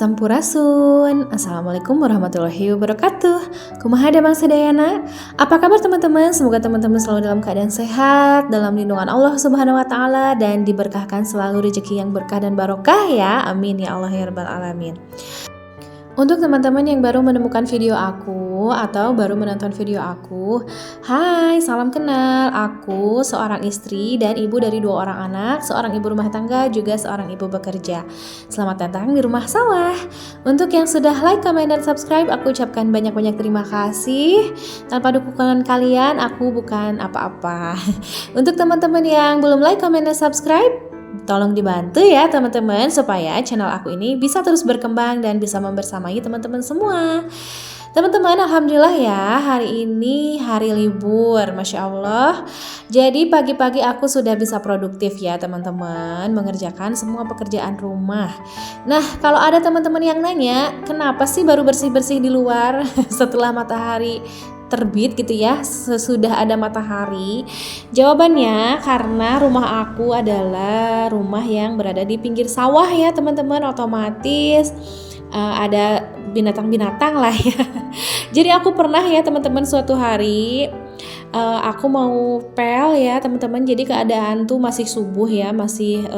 Sampurasun. Assalamualaikum warahmatullahi wabarakatuh. Kumaha damang sadayana? Apa kabar teman-teman? Semoga teman-teman selalu dalam keadaan sehat, dalam lindungan Allah Subhanahu wa taala, dan diberkahkan selalu rezeki yang berkah dan barokah ya. Amin ya Allah ya rabbal alamin. Untuk teman-teman yang baru menemukan video aku atau baru menonton video aku, hai, salam kenal. Aku seorang istri dan ibu dari 2 orang anak, seorang ibu rumah tangga juga seorang ibu bekerja. Selamat datang di Rumah Sawah. Untuk yang sudah like, comment, dan subscribe, aku ucapkan banyak-banyak terima kasih. Tanpa dukungan kalian, aku bukan apa-apa. Untuk teman-teman yang belum like, comment, dan subscribe, tolong dibantu ya teman-teman supaya channel aku ini bisa terus berkembang dan bisa membersamai teman-teman semua. Teman-teman, alhamdulillah ya, hari ini hari libur, Masya Allah. Jadi pagi-pagi aku sudah bisa produktif ya teman-teman, mengerjakan semua pekerjaan rumah. Nah, kalau ada teman-teman yang nanya, kenapa sih baru bersih-bersih di luar setelah matahari terbit gitu ya, sesudah ada matahari? Jawabannya karena rumah aku adalah rumah yang berada di pinggir sawah ya teman-teman, otomatis ada binatang-binatang lah ya. Jadi aku pernah ya teman-teman, suatu hari aku mau pel ya teman-teman, jadi keadaan tuh masih subuh ya, masih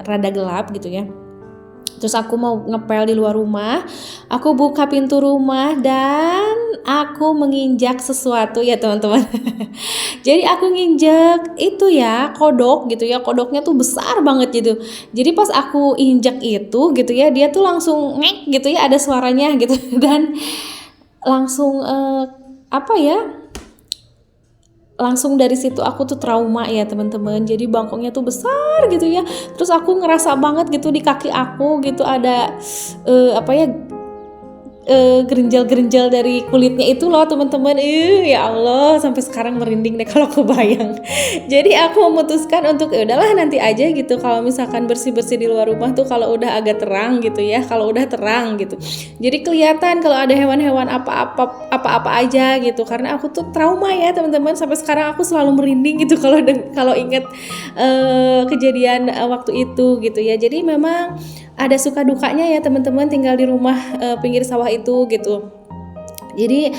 rada gelap gitu ya. Terus aku mau ngepel di luar rumah, aku buka pintu rumah dan aku menginjak sesuatu ya teman-teman. Jadi aku nginjek itu ya kodok gitu ya, kodoknya tuh besar banget gitu. Jadi pas aku injak itu gitu ya, dia tuh langsung ngek gitu ya, ada suaranya gitu. Dan langsung langsung dari situ aku tuh trauma ya teman-teman. Jadi bangkoknya tuh besar gitu ya. Terus aku ngerasa banget gitu di kaki aku gitu ada gerinjal-gerinjal dari kulitnya itu loh teman-teman. Ya Allah, sampai sekarang merinding deh kalau kebayang. Jadi aku memutuskan untuk udahlah nanti aja gitu, kalau misalkan bersih-bersih di luar rumah tuh kalau udah agak terang gitu ya, kalau udah terang gitu. Jadi kelihatan kalau ada hewan-hewan apa-apa aja gitu. Karena aku tuh trauma ya teman-teman, sampai sekarang aku selalu merinding gitu kalau inget kejadian waktu itu gitu ya. Jadi memang ada suka dukanya ya teman-teman tinggal di rumah pinggir sawah itu gitu. Jadi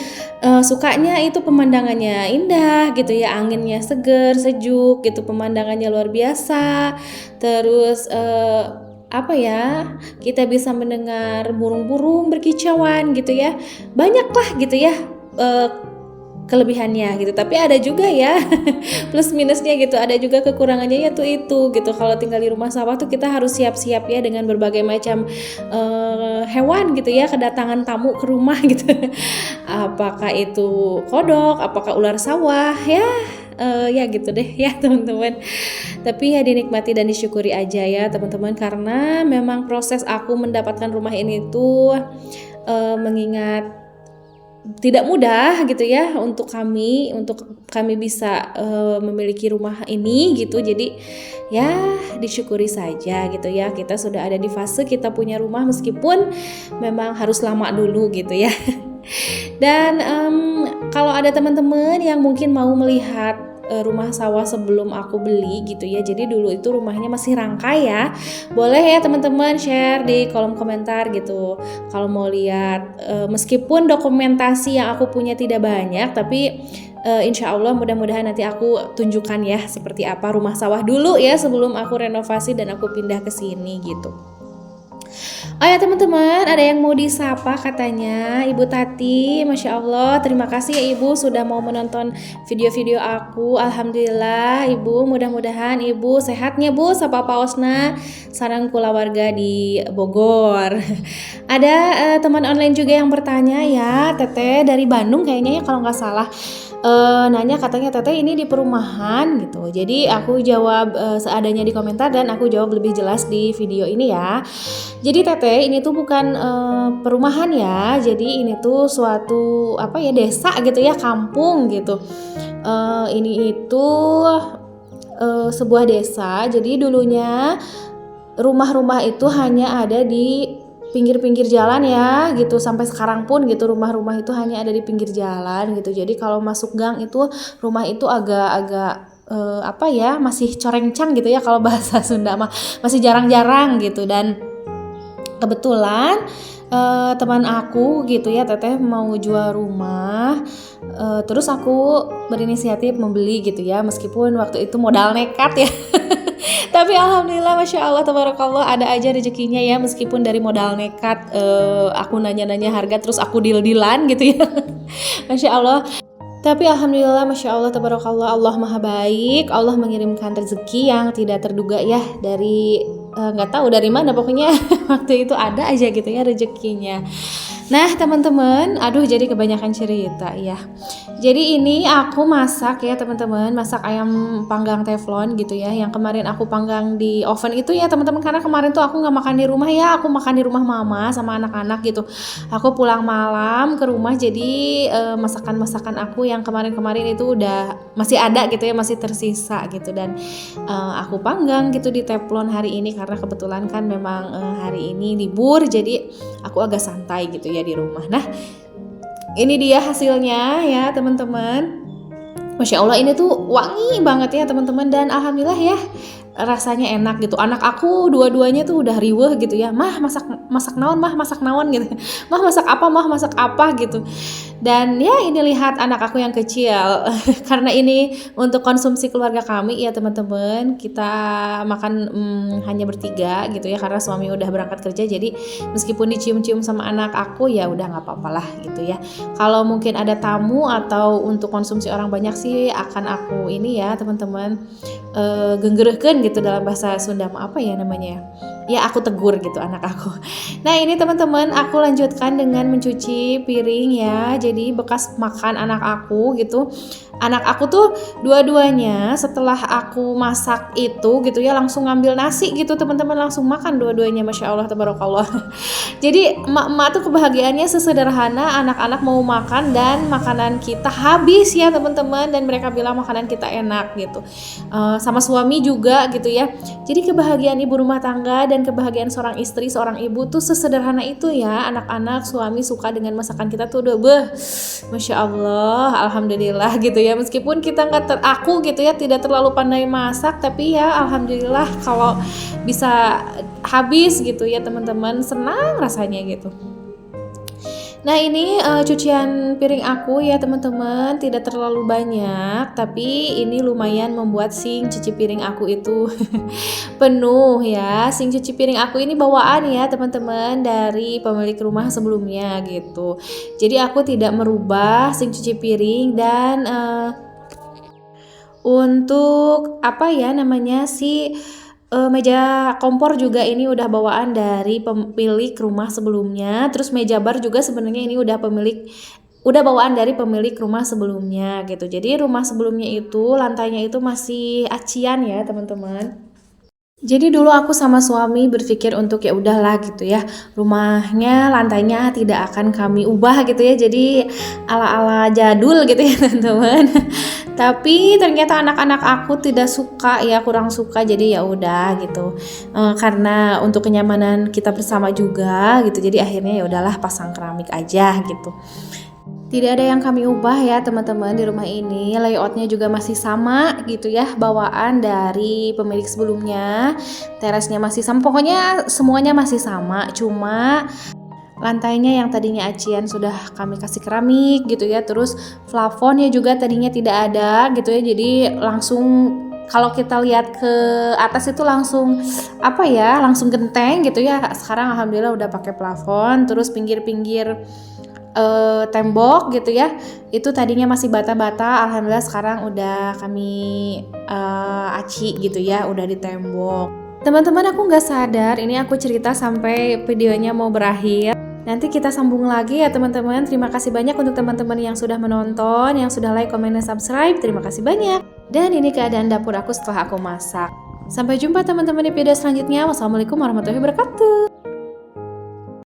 sukanya itu pemandangannya indah gitu ya, anginnya seger, sejuk gitu, pemandangannya luar biasa. Terus kita bisa mendengar burung-burung berkicauan gitu ya. Banyak lah gitu ya kelebihannya gitu, tapi ada juga ya plus minusnya gitu, ada juga kekurangannya yaitu itu gitu. Kalau tinggal di rumah sawah tuh kita harus siap-siap ya dengan berbagai macam hewan gitu ya, kedatangan tamu ke rumah gitu. Apakah itu kodok, apakah ular sawah ya, ya gitu deh ya teman-teman. Tapi ya dinikmati dan disyukuri aja ya teman-teman, karena memang proses aku mendapatkan rumah ini tuh mengingat tidak mudah gitu ya untuk kami bisa memiliki rumah ini gitu. Jadi ya disyukuri saja gitu ya, kita sudah ada di fase kita punya rumah meskipun memang harus lama dulu gitu ya. Dan kalau ada teman-teman yang mungkin mau melihat rumah sawah sebelum aku beli gitu ya, jadi dulu itu rumahnya masih rangkai ya, boleh ya teman-teman share di kolom komentar gitu kalau mau lihat. Meskipun dokumentasi yang aku punya tidak banyak, tapi insya Allah mudah-mudahan nanti aku tunjukkan ya seperti apa rumah sawah dulu ya sebelum aku renovasi dan aku pindah ke sini gitu. Oh ya teman-teman, ada yang mau disapa katanya, Ibu Tati. Masya Allah, terima kasih ya Ibu sudah mau menonton video-video aku. Alhamdulillah Ibu, mudah-mudahan Ibu sehatnya Bu, sapa Pak Osna, sarang kulawarga di Bogor. Ada teman online juga yang bertanya ya, Teteh dari Bandung kayaknya ya kalau nggak salah. Nanya katanya, Teteh ini di perumahan gitu. Jadi aku jawab seadanya di komentar dan aku jawab lebih jelas di video ini ya. Jadi Teteh ini tuh bukan perumahan ya. Jadi ini tuh suatu desa gitu ya, kampung gitu. Ini itu sebuah desa. Jadi dulunya rumah-rumah itu hanya ada di pinggir-pinggir jalan ya gitu, sampai sekarang pun gitu rumah-rumah itu hanya ada di pinggir jalan gitu. Jadi kalau masuk gang itu rumah itu agak-agak masih corengcang gitu ya kalau bahasa Sunda mah, masih jarang-jarang gitu. Dan Kebetulan teman aku gitu ya, teteh mau jual rumah, terus aku berinisiatif membeli gitu ya, meskipun waktu itu modal nekat ya. Tapi alhamdulillah, masya Allah, tabarakallah, ada aja rezekinya ya, meskipun dari modal nekat, aku nanya-nanya harga terus aku deal-dealan gitu ya. Masya Allah. Tapi alhamdulillah, masya Allah, tabarakallah, Allah maha baik. Allah mengirimkan rezeki yang tidak terduga ya, dari nggak tahu dari mana, pokoknya waktu itu ada aja gitu ya rezekinya. Nah teman-teman, aduh jadi kebanyakan cerita ya. Jadi ini aku masak ya teman-teman, masak ayam panggang teflon gitu ya, yang kemarin aku panggang di oven itu ya teman-teman, karena kemarin tuh aku nggak makan di rumah ya, aku makan di rumah mama sama anak-anak gitu. Aku pulang malam ke rumah, jadi masakan-masakan aku yang kemarin-kemarin itu udah masih ada gitu ya, masih tersisa gitu, dan aku panggang gitu di teflon hari ini karena kebetulan kan memang hari ini libur, jadi aku agak santai gitu ya di rumah. Nah ini dia hasilnya ya teman-teman. Masya Allah, ini tuh wangi banget ya teman-teman, dan alhamdulillah ya rasanya enak gitu. Anak aku dua-duanya tuh udah riweh gitu ya, mah masak naon, mah masak naon gitu, mah masak apa gitu. Dan ya ini lihat anak aku yang kecil karena ini untuk konsumsi keluarga kami ya teman-teman, kita makan hanya bertiga gitu ya, karena suami udah berangkat kerja, jadi meskipun dicium-cium sama anak aku ya udah nggak apa-apalah gitu ya. Kalau mungkin ada tamu atau untuk konsumsi orang banyak sih akan aku ini ya teman-teman, genggerehkeun gitu dalam bahasa Sunda, apa ya namanya ya, aku tegur gitu anak aku. Nah ini teman-teman, aku lanjutkan dengan mencuci piring ya, jadi bekas makan anak aku gitu. Anak aku tuh dua-duanya setelah aku masak itu gitu ya, langsung ngambil nasi gitu teman-teman, langsung makan dua-duanya, masya Allah, tabarakallah. Jadi emak-emak tuh kebahagiaannya sesederhana anak-anak mau makan dan makanan kita habis ya teman-teman, dan mereka bilang makanan kita enak gitu. Sama suami juga gitu ya. Jadi kebahagiaan ibu rumah tangga dan kebahagiaan seorang istri, seorang ibu tuh sesederhana itu ya. Anak-anak, suami suka dengan masakan kita tuh udah masya Allah, alhamdulillah gitu ya. Meskipun kita aku gitu ya tidak terlalu pandai masak, tapi ya alhamdulillah kalau bisa habis gitu ya teman-teman, senang rasanya gitu. Nah ini cucian piring aku ya teman-teman, tidak terlalu banyak, tapi ini lumayan membuat sink cuci piring aku itu penuh ya. Sink cuci piring aku ini bawaan ya teman-teman dari pemilik rumah sebelumnya gitu. Jadi aku tidak merubah sink cuci piring, dan untuk apa ya namanya sih, meja kompor juga ini udah bawaan dari pemilik rumah sebelumnya. Terus meja bar juga sebenarnya ini udah bawaan dari pemilik rumah sebelumnya gitu. Jadi rumah sebelumnya itu lantainya itu masih acian ya teman-teman. Jadi dulu aku sama suami berpikir untuk ya udahlah gitu ya, rumahnya lantainya tidak akan kami ubah gitu ya, jadi ala-ala jadul gitu ya teman-teman. Tapi ternyata anak-anak aku tidak suka ya, kurang suka, jadi ya udah gitu. Karena untuk kenyamanan kita bersama juga gitu, jadi akhirnya ya udahlah pasang keramik aja gitu. Tidak ada yang kami ubah ya teman-teman di rumah ini. Layoutnya juga masih sama gitu ya, bawaan dari pemilik sebelumnya. Terasnya masih sama, pokoknya semuanya masih sama. Cuma lantainya yang tadinya acian sudah kami kasih keramik gitu ya. Terus plafonnya juga tadinya tidak ada gitu ya. Jadi langsung kalau kita lihat ke atas itu langsung langsung genteng gitu ya. Sekarang alhamdulillah udah pakai plafon. Terus pinggir-pinggir tembok gitu ya, itu tadinya masih bata-bata, alhamdulillah sekarang udah kami aci gitu ya, udah di tembok. Teman-teman, aku nggak sadar ini aku cerita sampai videonya mau berakhir. Nanti kita sambung lagi ya teman-teman. Terima kasih banyak untuk teman-teman yang sudah menonton, yang sudah like, comment, dan subscribe. Terima kasih banyak. Dan ini keadaan dapur aku setelah aku masak. Sampai jumpa teman-teman di video selanjutnya. Wassalamualaikum warahmatullahi wabarakatuh.